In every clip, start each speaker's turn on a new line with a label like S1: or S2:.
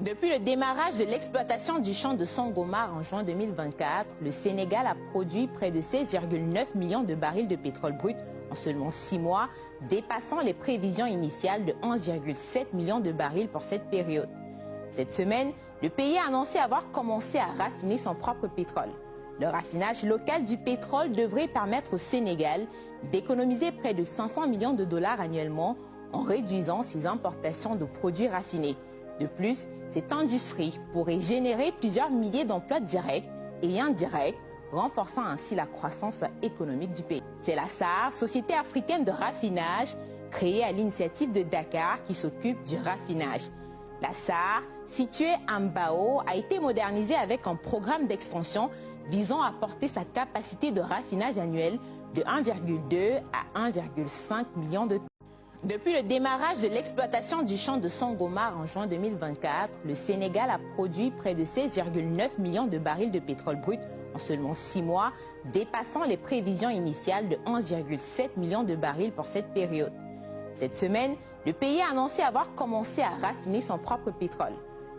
S1: Depuis le démarrage de l'exploitation du champ de Sangomar en juin 2024, le Sénégal a produit près de 16,9 millions de barils de pétrole brut en seulement 6 mois, dépassant les prévisions initiales de 11,7 millions de barils pour cette période. Cette semaine, le pays a annoncé avoir commencé à raffiner son propre pétrole. Le raffinage local du pétrole devrait permettre au Sénégal d'économiser près de 500 millions de dollars annuellement en réduisant ses importations de produits raffinés. De plus, cette industrie pourrait générer plusieurs milliers d'emplois directs et indirects, renforçant ainsi la croissance économique du pays. C'est la SAR, Société africaine de raffinage, créée à l'initiative de Dakar qui s'occupe du raffinage. La SAR, située à Mbao, a été modernisée avec un programme d'extension visant à porter sa capacité de raffinage annuel de 1,2 à 1,5 million de tonnes. Depuis le démarrage de l'exploitation du champ de Sangomar en juin 2024, le Sénégal a produit près de 16,9 millions de barils de pétrole brut en seulement 6 mois, dépassant les prévisions initiales de 11,7 millions de barils pour cette période. Cette semaine, le pays a annoncé avoir commencé à raffiner son propre pétrole.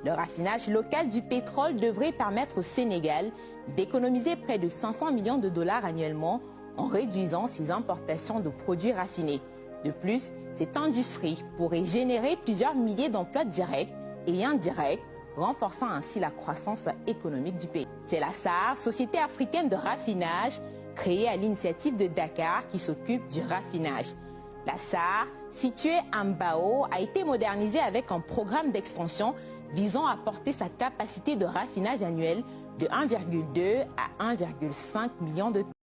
S1: Le raffinage local du pétrole devrait permettre au Sénégal d'économiser près de 500 millions de dollars annuellement en réduisant ses importations de produits raffinés. De plus, cette industrie pourrait générer plusieurs milliers d'emplois directs et indirects, renforçant ainsi la croissance économique du pays. C'est la SAR, Société africaine de raffinage, créée à l'initiative de Dakar qui s'occupe du raffinage. La SAR, située à Mbao, a été modernisée avec un programme d'extension visant à porter sa capacité de raffinage annuel de 1,2 à 1,5 million de tonnes.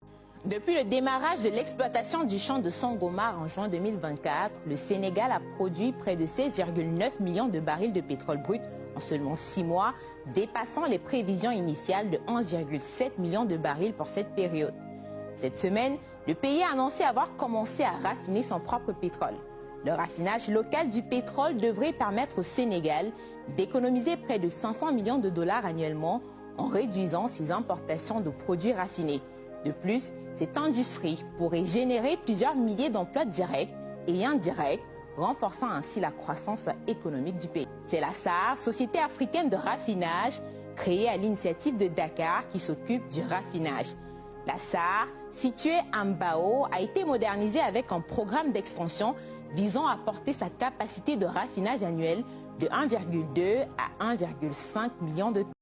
S1: Depuis le démarrage de l'exploitation du champ de Sangomar en juin 2024, le Sénégal a produit près de 16,9 millions de barils de pétrole brut en seulement 6 mois, dépassant les prévisions initiales de 11,7 millions de barils pour cette période. Cette semaine, le pays a annoncé avoir commencé à raffiner son propre pétrole. Le raffinage local du pétrole devrait permettre au Sénégal d'économiser près de 500 millions de dollars annuellement en réduisant ses importations de produits raffinés. De plus, cette industrie pourrait générer plusieurs milliers d'emplois directs et indirects, renforçant ainsi la croissance économique du pays. C'est la SAR, Société africaine de raffinage, créée à l'initiative de Dakar qui s'occupe du raffinage. La SAR, située à Mbao, a été modernisée avec un programme d'extension visant à porter sa capacité de raffinage annuel de 1,2 à 1,5 million de tonnes.